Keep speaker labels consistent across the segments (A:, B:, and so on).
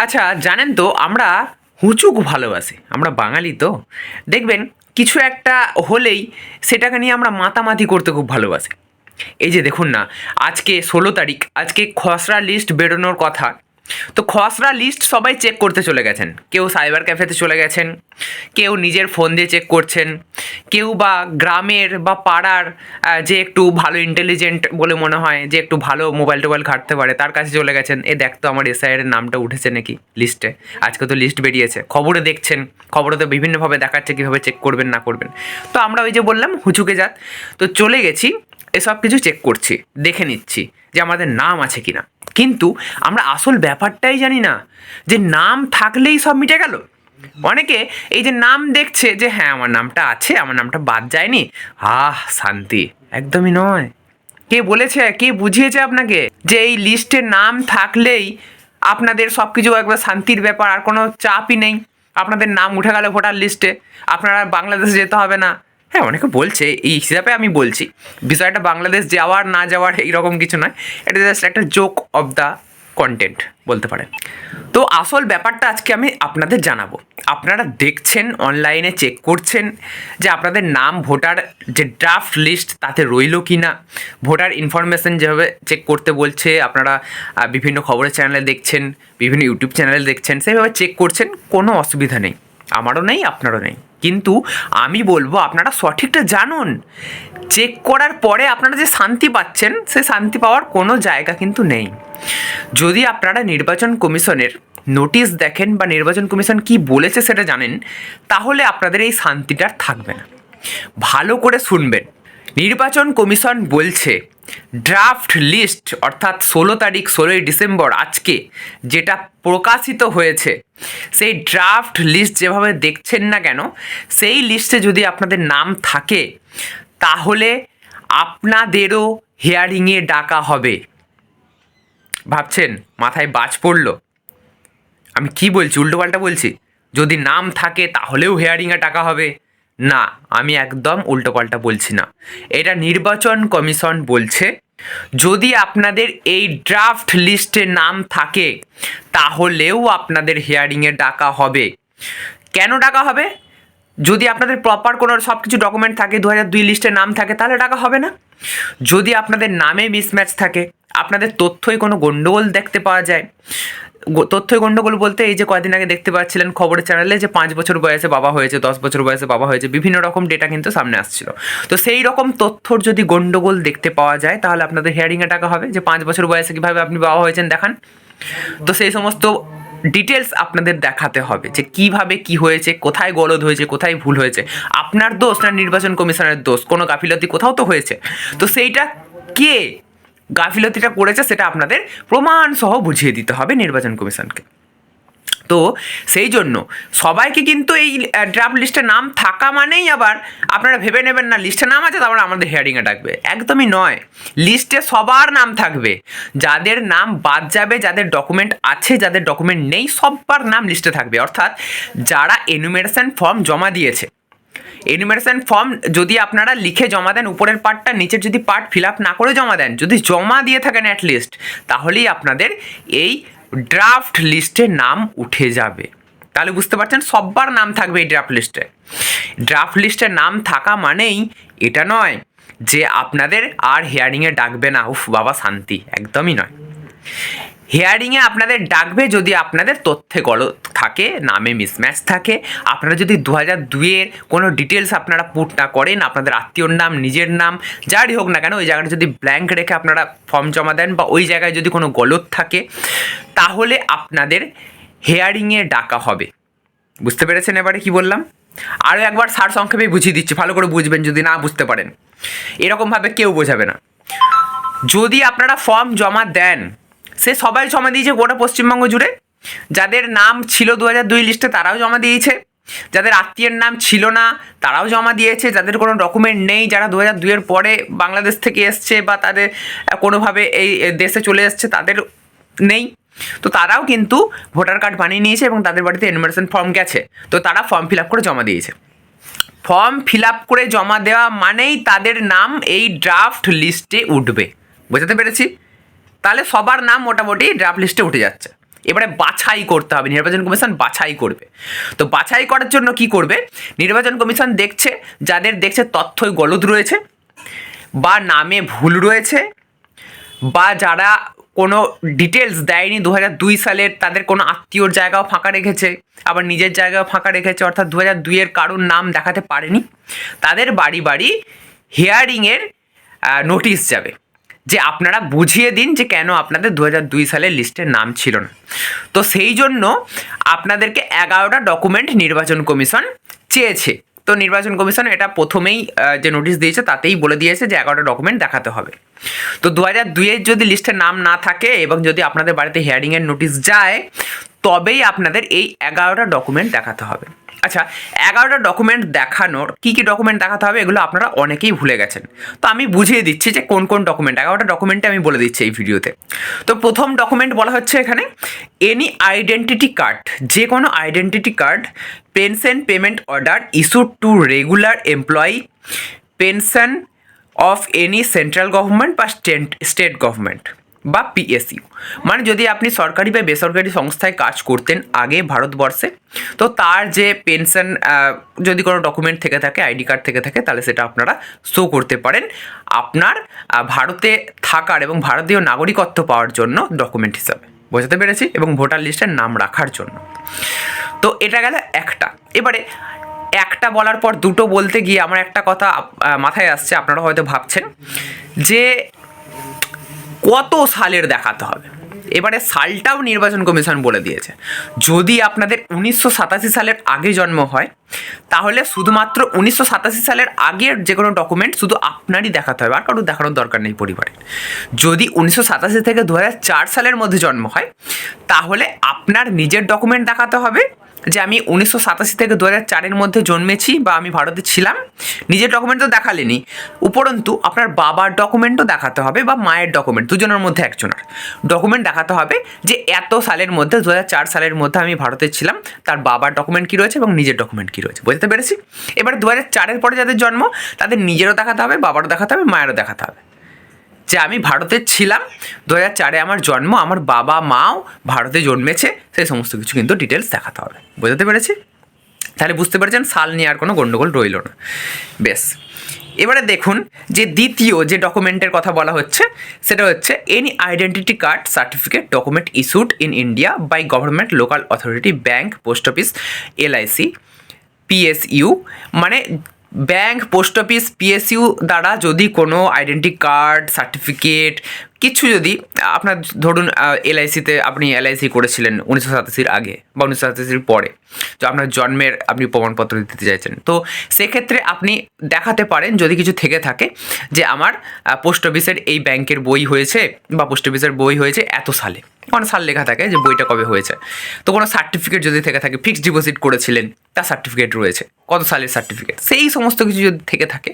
A: আচ্ছা, জানেন তো আমরা হুচুক ভালোবাসি, আমরা বাঙালি তো। দেখবেন কিছু একটা হলেই সেটাকে নিয়ে আমরা মাতামাতি করতে খুব ভালোবাসি। এই যে দেখুন না, আজকে 16 তারিখ, আজকে খসড়া লিস্ট বেরোনোর কথা। তো খসড়া লিস্ট সবাই চেক করতে চলে গেছেন, কেউ সাইবার ক্যাফেতে চলে গেছেন, কেউ নিজের ফোন দিয়ে চেক করছেন, কেউ বা গ্রামের বা পাড়ার যে একটু ভালো ইন্টেলিজেন্ট বলে মনে হয়, যে একটু ভালো মোবাইল টোবাইল ঘাঁটতে পারে, তার কাছে চলে গেছেন। এ দেখ তো আমার এসআইয়ের নামটা উঠেছে নাকি লিস্টে, আজকে তো লিস্ট বেরিয়েছে। খবরে দেখছেন, খবরে তো বিভিন্নভাবে দেখাচ্ছে কীভাবে চেক করবেন না করবেন। তো আমরা ওই যে বললাম হুচুকে যাত, তো চলে গেছি, এসব কিছু চেক করছি, দেখে নিচ্ছি যে আমাদের নাম আছে কিনা। কিন্তু আমরা আসল ব্যাপারটাই জানি না, যে নাম থাকলেই সব মিটে গেল। অনেকে এই যে নাম দেখছে যে হ্যাঁ আমার নামটা আছে, আমার নামটা বাদ যায়নি, শান্তি। একদমই নয়। কে বলেছে, কে বুঝিয়েছে আপনাকে যে এই লিস্টে নাম থাকলেই আপনাদের সব কিছু একবার শান্তির ব্যাপার, আর কোনো চাপই নেই, আপনাদের নাম উঠে গেল ভোটার লিস্টে, আপনারা বাংলাদেশে যেতে হবে না। হ্যাঁ, অনেকে বলছে, এই হিসাবে আমি বলছি, বিষয়টা বাংলাদেশ যাওয়ার না যাওয়ার এইরকম কিছু নয়, এটা জাস্ট একটা জোক অফ দ্য কন্টেন্ট বলতে পারেন। তো আসল ব্যাপারটা আজকে আমি আপনাদের জানাবো। আপনারা দেখছেন, অনলাইনে চেক করছেন যে আপনাদের নাম ভোটার যে ড্রাফট লিস্ট তাতে রইল কি না, ভোটার ইনফরমেশন যেভাবে চেক করতে বলছে, আপনারা বিভিন্ন খবরের চ্যানেলে দেখছেন, বিভিন্ন ইউটিউব চ্যানেলে দেখছেন, সেইভাবে চেক করছেন, কোনো অসুবিধা নেই, আমারও নেই, আপনারও নেই। কিন্তু আমি বলবো আপনারা সঠিকটা জানুন। চেক করার পরে আপনারা যে শান্তি পাচ্ছেন, সে শান্তি পাওয়ার কোনো জায়গা কিন্তু নেই। যদি আপনারা নির্বাচন কমিশনের নোটিশ দেখেন বা নির্বাচন কমিশন কি বলেছে সেটা জানেন, তাহলে আপনাদের এই শান্তিটা থাকবে না। ভালো করে শুনবেন। নির্বাচন কমিশন বলছে ড্রাফট লিস্ট অর্থাৎ 16 তারিখ, 16ই ডিসেম্বর, আজকে যেটা প্রকাশিত হয়েছে, সেই ড্রাফট লিস্ট যেভাবে দেখছেন না কেন, সেই লিস্টে যদি আপনাদের নাম থাকে তাহলে আপনাদেরও হিয়ারিংয়ে ডাকা হবে। ভাবছেন মাথায় বাজ পড়লো? আমি কি বলছি, উল্টোপাল্টা বলছি? যদি নাম থাকে তাহলেও হিয়ারিংয়ে টাকা হবে? না, আমি একদম উল্টোপাল্টা বলছি না। এটা নির্বাচন কমিশন বলছে যদি আপনাদের এই ড্রাফট লিস্টে নাম থাকে তাহলেও আপনাদের হিয়ারিংয়ে ডাকা হবে। কেন ডাকা হবে? যদি আপনাদের প্রপার কোনো সব কিছু ডকুমেন্ট থাকে, 2002 লিস্টে নাম থাকে, তাহলে ডাকা হবে না। যদি আপনাদের নামে মিসম্যাচ থাকে, আপনাদের তথ্যই কোনো গণ্ডগোল দেখতে পাওয়া যায়, তথ্যই গণ্ডগোল বলতে এই যে কয়েকদিন আগে দেখতে পাচ্ছিলেন খবরের চ্যানেলে যে 5 বছর বয়সে বাবা হয়েছে, 10 বছর বয়সে বাবা হয়েছে, বিভিন্ন রকম ডেটা কিন্তু সামনে আসছিল। তো সেই রকম তথ্যর যদি গণ্ডগোল দেখতে পাওয়া যায় তাহলে আপনাদের হিয়ারিংয়ে টাকা হবে, যে 5 বছর বয়সে কীভাবে আপনি বাবা হয়েছেন দেখান। তো সেই সমস্ত ডিটেলস আপনাদের দেখাতে হবে যে কিভাবে কি হয়েছে, কোথায় গলদ হয়েছে, কোথায় ভুল হয়েছে, আপনার দোষ না নির্বাচন কমিশনের দোষ, কোনো গাফিলতি কোথাও তো হয়েছে। তো সেইটা কে গাফিলতিটা করেছে সেটা আপনাদের প্রমাণ সহ বুঝিয়ে দিতে হবে নির্বাচন কমিশনকে। তো সেই জন্য সবাইকে কিন্তু এই ড্রাফট লিস্টে নাম থাকা মানেই আবার আপনারা ভেবে নেবেন না লিস্টে নাম আছে তারপরে আমাদের হিয়ারিংয়ে ডাকবে, একদমই নয়। লিস্টে সবার নাম থাকবে, যাদের নাম বাদ যাবে, যাদের ডকুমেন্ট আছে, যাদের ডকুমেন্ট নেই, সবার নাম লিস্টে থাকবে। অর্থাৎ যারা এনুমেরেশন ফর্ম জমা দিয়েছে, এনুমেরেশন ফর্ম যদি আপনারা লিখে জমা দেন, উপরের পার্টটা, নিচের যদি পার্ট ফিল আপ না করে জমা দেন, যদি জমা দিয়ে থাকেন অ্যাটলিস্ট, তাহলেই আপনাদের এই ড্রাফট লিস্টে নাম উঠে যাবে। তাহলে বুঝতে পারছেন, সবার নাম থাকবে এই ড্রাফট লিস্টে। ড্রাফট লিস্টে নাম থাকা মানেই এটা নয় যে আপনাদের আর হিয়ারিংয়ে ডাকবে না, উফ বাবা শান্তি, একদমই নয়। হিয়ারিংয়ে আপনাদের ডাকবে যদি আপনাদের তথ্যে গলদ থাকে, নামে মিসম্যাচ থাকে, আপনারা যদি 2002-এর কোনো ডিটেলস আপনারা পুট না করেন, আপনাদের আত্মীয়র নাম, নিজের নাম, যারই হোক না কেন, ওই জায়গাটা যদি ব্ল্যাঙ্ক রেখে আপনারা ফর্ম জমা দেন বা ওই জায়গায় যদি কোনো গলদ থাকে, তাহলে আপনাদের হিয়ারিংয়ে ডাকা হবে। বুঝতে পেরেছেন এবারে কি বললাম? আরও একবার সারসংক্ষেপে বুঝিয়ে দিচ্ছি, ভালো করে বুঝবেন যদি না বুঝতে পারেন। এরকমভাবে কেউ বোঝাবে না। যদি আপনারা ফর্ম জমা দেন, সে সবাই জমা দিয়েছে গোটা পশ্চিমবঙ্গ জুড়ে, যাদের নাম ছিল 2002 লিস্টে তারাও জমা দিয়েছে, যাদের আত্মীয়ের নাম ছিল না তারাও জমা দিয়েছে, যাদের কোনো ডকুমেন্ট নেই, যারা 2002-এর পরে বাংলাদেশ থেকে এসছে বা তাদের কোনোভাবে এই দেশে চলে এসছে তাদের নেই, তো তারাও কিন্তু ভোটার কার্ড বানিয়ে নিয়েছে এবং তাদের বাড়িতে এনুমারেশন ফর্ম গেছে, তো তারা ফর্ম ফিল আপ করে জমা দিয়েছে। ফর্ম ফিল আপ করে জমা দেওয়া মানেই তাদের নাম এই ড্রাফট লিস্টে উঠবে। বোঝাতে পেরেছি? তাহলে সবার নাম মোটামুটি ড্রাফট লিস্টে উঠে যাচ্ছে। এবারে বাছাই করতে হবে, নির্বাচন কমিশন বাছাই করবে। তো বাছাই করার জন্য কি করবে, নির্বাচন কমিশন দেখছে যাদের দেখছে তথ্যই গলদ রয়েছে বা নামে ভুল রয়েছে বা যারা কোনো ডিটেলস দেয়নি 2002 সালের, তাদের কোনো আত্মীয়র জায়গাও ফাঁকা রেখেছে, আবার নিজের জায়গাও ফাঁকা রেখেছে, অর্থাৎ 2002-এর কারোর নাম দেখাতে পারেনি, তাদের বাড়ি বাড়ি হিয়ারিংয়ের নোটিশ যাবে যে আপনারা বুঝিয়ে দিন যে কেন আপনাদের 2002 সালের লিস্টের নাম ছিল না। তো সেই জন্য আপনাদেরকে 11টা ডকুমেন্ট নির্বাচন কমিশন চেয়েছে। তো নির্বাচন কমিশন এটা প্রথমেই যে নোটিশ দিয়েছে তাতেই বলে দিয়েছে যে 11টা ডকুমেন্ট দেখাতে হবে। তো 2002-এর যদি লিস্টের নাম না থাকে এবং যদি আপনাদের বাড়িতে হিয়ারিংয়ের নোটিশ যায়, তবেই আপনাদের এই 11টা ডকুমেন্ট দেখাতে হবে। আচ্ছা, 11টা ডকুমেন্ট দেখানোর কী কী ডকুমেন্ট দেখাতে হবে এগুলো আপনারা অনেকেই ভুলে গেছেন। তো আমি বুঝিয়ে দিচ্ছি যে কোন কোন ডকুমেন্ট, 11টা ডকুমেন্টে আমি বলে দিচ্ছি এই ভিডিওতে। তো প্রথম ডকুমেন্ট বলা হচ্ছে এখানে এনি আইডেন্টিটি কার্ড, যে কোনো identity card, pension payment order issued to regular employee, pension of any central government বা স্টেট গভর্নমেন্ট বা পিএসইউ, মানে যদি আপনি সরকারি বা বেসরকারি সংস্থায় কাজ করতেন আগে ভারতবর্ষে, তো তার যে পেনশন যদি কোনো ডকুমেন্ট থেকে থাকে, আইডি কার্ড থেকে থাকে, তাহলে সেটা আপনারা শো করতে পারেন আপনার ভারতে থাকার এবং ভারতীয় নাগরিকত্ব পাওয়ার জন্য ডকুমেন্ট হিসাবে। বোঝাতে পেরেছি? এবং ভোটার লিস্টের নাম রাখার জন্য। তো এটা গেল একটা। এবারে একটা বলার পর দুটো বলতে গিয়ে আমার একটা কথা মাথায় আসছে, আপনারা হয়তো ভাবছেন যে কত সালের দেখাতে হবে। এবারে সালটাও নির্বাচন কমিশন বলে দিয়েছে। যদি আপনাদের 1987 সালের আগে জন্ম হয়, তাহলে শুধুমাত্র 1987 সালের আগের যে কোনো ডকুমেন্ট শুধু আপনারই দেখাতে হবে, আর কারোর দেখানোর দরকার নেই পরিবারের। যদি 1987 থেকে 2004 সালের মধ্যে জন্ম হয়, তাহলে আপনার নিজের ডকুমেন্ট দেখাতে হবে যে আমি 1987 থেকে 2004-এর মধ্যে জন্মেছি বা আমি ভারতে ছিলাম। নিজের ডকুমেন্ট তো দেখালেনি, উপরন্তু আপনার বাবার ডকুমেন্টও দেখাতে হবে বা মায়ের ডকুমেন্ট, দুজনের মধ্যে একজনের ডকুমেন্ট দেখাতে হবে যে এত সালের মধ্যে, 2004 সালের মধ্যে আমি ভারতে ছিলাম, তার বাবার ডকুমেন্ট কী রয়েছে এবং নিজের ডকুমেন্ট কী রয়েছে। বুঝতে পেরেছি? এবার 2004-এর পরে যাদের জন্ম, তাদের নিজেরও দেখাতে হবে, বাবারও দেখাতে হবে, মায়েরও দেখাতে হবে যে আমি ভারতে ছিলাম, 2004-এ আমার জন্ম, আমার বাবা মাও ভারতে জন্মেছে, সেই সমস্ত কিছু কিন্তু ডিটেলস দেখাতে হবে। বোঝাতে পেরেছি? তাহলে বুঝতে পেরেছেন সাল নিয়ে আর কোনো গণ্ডগোল রইল না। বেশ, এবারে দেখুন যে দ্বিতীয় যে ডকুমেন্টের কথা বলা হচ্ছে সেটা হচ্ছে any identity card certificate document issued in India by government, local authority, bank, post office, LIC, PSU, মানে ব্যাঙ্ক, পোস্ট অফিস, পিএসইউ দ্বারা যদি কোনো আইডেন্টি কার্ড, সার্টিফিকেট কিছু যদি আপনার, ধরুন এলআইসিতে আপনি এলআইসি করেছিলেন 1987-এর আগে বা 1987-এর পরে, তো আপনার জন্মের আপনি প্রমাণপত্র দিতে চাইছেন, তো সেক্ষেত্রে আপনি দেখাতে পারেন যদি কিছু থেকে থাকে যে আমার পোস্ট অফিসের এই ব্যাংকের বই হয়েছে বা পোস্ট অফিসের বই হয়েছে এত সালে, কোনো সাল লেখা থাকে যে বইটা কবে হয়েছে। তো কোনো সার্টিফিকেট যদি থেকে থাকে, ফিক্সড ডিপোজিট করেছিলেন তার সার্টিফিকেট রয়েছে, কত সালের সার্টিফিকেট, সেই সমস্ত কিছু যদি থেকে থাকে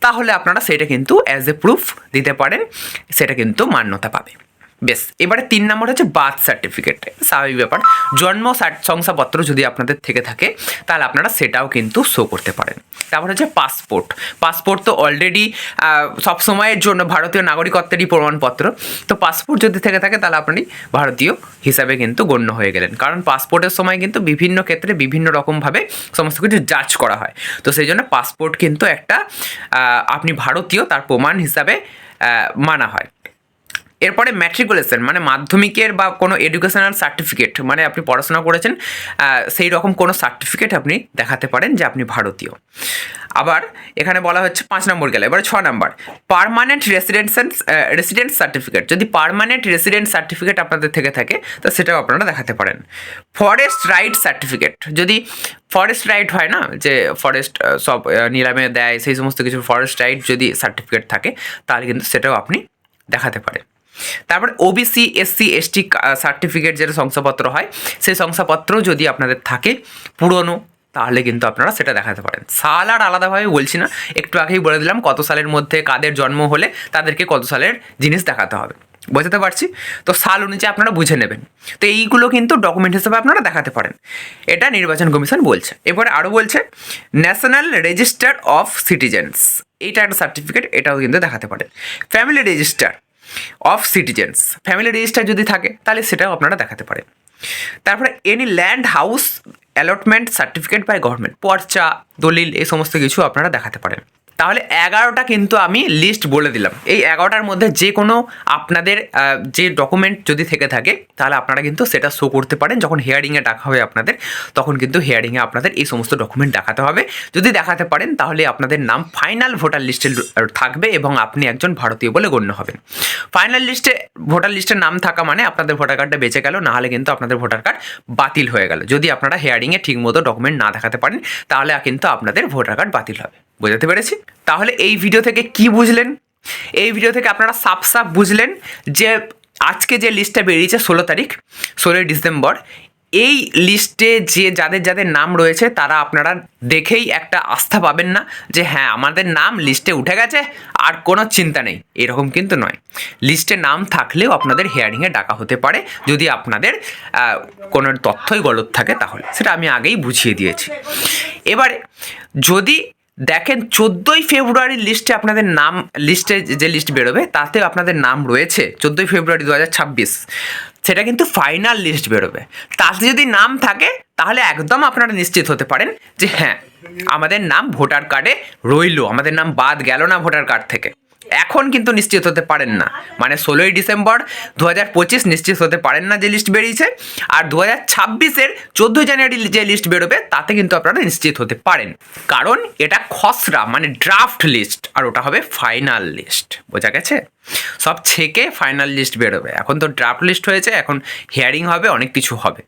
A: তাহলে আপনারা সেটা কিন্তু অ্যাজ এ প্রুফ দিতে পারেন, সেটা কিন্তু মান্যতা পাবে। বেশ, এবারে 3 নম্বর হচ্ছে বার্থ সার্টিফিকেট। স্বাভাবিক ব্যাপার, জন্ম শংসাপত্র যদি আপনাদের থেকে থাকে তাহলে আপনারা সেটাও কিন্তু শো করতে পারেন। তারপর হচ্ছে পাসপোর্ট। পাসপোর্ট তো অলরেডি সবসময়ের জন্য ভারতীয় নাগরিকত্বেরই প্রমাণপত্র। তো পাসপোর্ট যদি থেকে থাকে তাহলে আপনি ভারতীয় হিসাবে কিন্তু গণ্য হয়ে গেলেন, কারণ পাসপোর্টের সময় কিন্তু বিভিন্ন ক্ষেত্রে বিভিন্ন রকমভাবে সমস্ত কিছু জাজ করা হয়। তো সেই জন্য পাসপোর্ট কিন্তু একটা আপনি ভারতীয় তার প্রমাণ হিসাবে মানা হয়। এরপরে ম্যাট্রিকুলেশন, মানে মাধ্যমিকের বা কোনো এডুকেশনাল সার্টিফিকেট, মানে আপনি পড়াশোনা করেছেন সেই রকম কোনো সার্টিফিকেট আপনি দেখাতে পারেন যে আপনি ভারতীয়। আবার এখানে বলা হচ্ছে 5 নম্বর গেলে, এবারে 6 নম্বর পার্মানেন্ট রেসিডেন্স সার্টিফিকেট। যদি পার্মানেন্ট রেসিডেন্স সার্টিফিকেট আপনাদের থেকে থাকে তো সেটাও আপনারা দেখাতে পারেন। ফরেস্ট রাইট সার্টিফিকেট, যদি ফরেস্ট রাইট হয় না যে ফরেস্ট সব নিলামে দেয়, সেই সমস্ত কিছু ফরেস্ট রাইট যদি সার্টিফিকেট থাকে তাহলে কিন্তু সেটাও আপনি দেখাতে পারেন। তারপরে ওবিসি, এসসি, এসটি সার্টিফিকেট যেটা শংসাপত্র হয়, সেই শংসাপত্র যদি আপনাদের থাকে পুরনো তাহলে কিন্তু আপনারা সেটা দেখাতে পারেন। সাল আর আলাদাভাবে বলছি না, একটু আগেই বলে দিলাম কত সালের মধ্যে কাদের জন্ম হলে তাদেরকে কত সালের জিনিস দেখাতে হবে। বোঝাতে পারছি? তো সাল অনুযায়ী আপনারা বুঝে নেবেন। তো এইগুলো কিন্তু ডকুমেন্ট হিসেবে আপনারা দেখাতে পারেন, এটা নির্বাচন কমিশন বলছে। এরপরে আরও বলছে ন্যাশনাল রেজিস্টার অফ সিটিজেন্স, এইটা একটা সার্টিফিকেট, এটাও কিন্তু দেখাতে পারেন। Family register of citizens, family register যদি থাকে তাহলে সেটাও আপনারা দেখাতে পারেন। তারপরে any land house allotment certificate by government, পর্চা, দলিল, এই সমস্ত কিছু আপনারা দেখাতে পারেন। তাহলে 11টা কিন্তু আমি লিস্ট বলে দিলাম। এই 11টার মধ্যে যে কোনো আপনাদের যে ডকুমেন্ট যদি থেকে থাকে তাহলে আপনারা কিন্তু সেটা শো করতে পারেন। যখন হিয়ারিংয়ে ডাকা হবে আপনাদের, তখন কিন্তু হিয়ারিংয়ে আপনাদের এই সমস্ত ডকুমেন্ট দেখাতে হবে। যদি দেখাতে পারেন তাহলে আপনাদের নাম ফাইনাল ভোটার লিস্টে থাকবে এবং আপনি একজন ভারতীয় বলে গণ্য হবেন। ফাইনাল লিস্টে ভোটার লিস্টের নাম থাকা মানে আপনাদের ভোটার কার্ডটা বেঁচে গেল, নাহলে কিন্তু আপনাদের ভোটার কার্ড বাতিল হয়ে গেল। যদি আপনারা হিয়ারিংয়ে ঠিকমতো ডকুমেন্ট না দেখাতে পারেন তাহলে কিন্তু আপনাদের ভোটার কার্ড বাতিল হবে। বোঝাতে পেরেছি? তাহলে এই ভিডিও থেকে কি বুঝলেন? এই ভিডিও থেকে আপনারা সাফ বুঝলেন যে আজকে যে লিস্টটা বেরিয়েছে 16 ডিসেম্বর, এই লিস্টে যাদের যাদের নাম রয়েছে তারা আপনারা দেখেই একটা আস্থা পাবেন না যে হ্যাঁ আমাদের নাম লিস্টে উঠে গেছে আর কোনো চিন্তা নেই, এরকম কিন্তু নয়। লিস্টে নাম থাকলেও আপনাদের হিয়ারিংয়ে ডাকা হতে পারে যদি আপনাদের কোনো তথ্যই গলত থাকে, তাহলে সেটা আমি আগেই বুঝিয়ে দিয়েছি। এবারে যদি দেখেন 14ই ফেব্রুয়ারির লিস্টে আপনাদের নাম, লিস্টে যে লিস্ট বেরোবে তাতে আপনাদের নাম রয়েছে 14ই ফেব্রুয়ারি 2026, সেটা কিন্তু ফাইনাল লিস্ট বেরোবে। তাতে যদি নাম থাকে তাহলে একদম আপনারা নিশ্চিত হতে পারেন যে হ্যাঁ আমাদের নাম ভোটার কার্ডে রইলো, আমাদের নাম বাদ গেল না ভোটার কার্ড থেকে। এখন কিন্তু নিশ্চিত হতে পারেন না, মানে 16ই ডিসেম্বর 2025 নিশ্চিত হতে পারেন না যে লিস্ট বেরিয়েছে, আর 2026-এর 14 জানুয়ারি যে লিস্ট বেরোবে তাতে কিন্তু আপনারা নিশ্চিত হতে পারেন, কারণ এটা খসড়া মানে ড্রাফট লিস্ট, আর ওটা হবে ফাইনাল লিস্ট। বোঝা গেছে? সব ছেকে ফাইনাল লিস্ট বেরোবে। এখন তো ড্রাফট লিস্ট হয়েছে, এখন হিয়ারিং হবে, অনেক কিছু হবে,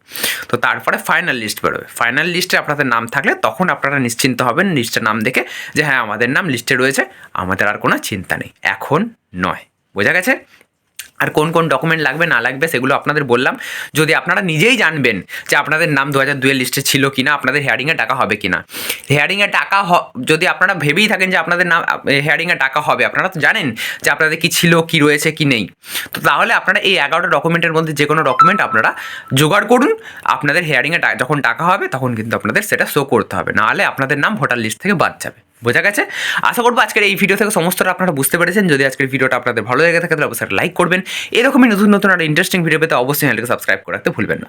A: তো তারপরে ফাইনাল লিস্ট বেরোবে। ফাইনাল লিস্টে আপনাদের নাম থাকলে তখন আপনারা নিশ্চিন্ত হবেন লিস্টের নাম দেখে যে হ্যাঁ আমাদের নাম লিস্টে রয়েছে, আমাদের আর কোনো চিন্তা নেই। এখন নয়। বোঝা গেছে? আর কোন কোন ডকুমেন্ট লাগবে না লাগবে সেগুলো আপনাদের বললাম। যদি আপনারা নিজেই জানবেন যে আপনাদের নাম 2002-এর লিস্টে ছিল কিনা, আপনাদের হিয়ারিংয়ে ডাকা হবে কিনা, হিয়ারিংয়ে ডাকা যদি আপনারা ভেবেই থাকেন যে আপনাদের নাম হিয়ারিংয়ে ডাকা হবে, আপনারা তো জানেন যে আপনাদের কি ছিল, কি রয়েছে, কি নেই, তো তাহলে আপনারা এই 11টা ডকুমেন্টের মধ্যে যে কোনো ডকুমেন্ট আপনারা জোগাড় করুন। আপনাদের হিয়ারিংয়ে যখন ডাকা হবে তখন কিন্তু আপনাদের সেটা শো করতে হবে, নাহলে আপনাদের নাম ভোটার লিস্ট থেকে বাদ যাবে। বোঝা গেছে? আশা করবো আজকের এই ভিডিও থেকে সমস্তটা আপনারা বুঝতে পেরেছেন। যদি আজকের ভিডিওটা আপনাদের ভালো লেগে থাকে তাহলে অবশ্যই লাইক করবেন। এরকমই নতুন নতুন আর ইন্টারেস্টিং ভিডিও পেতে অবশ্যই চ্যানেলকে সাবস্ক্রাইব করে রাখতে ভুলবেন না।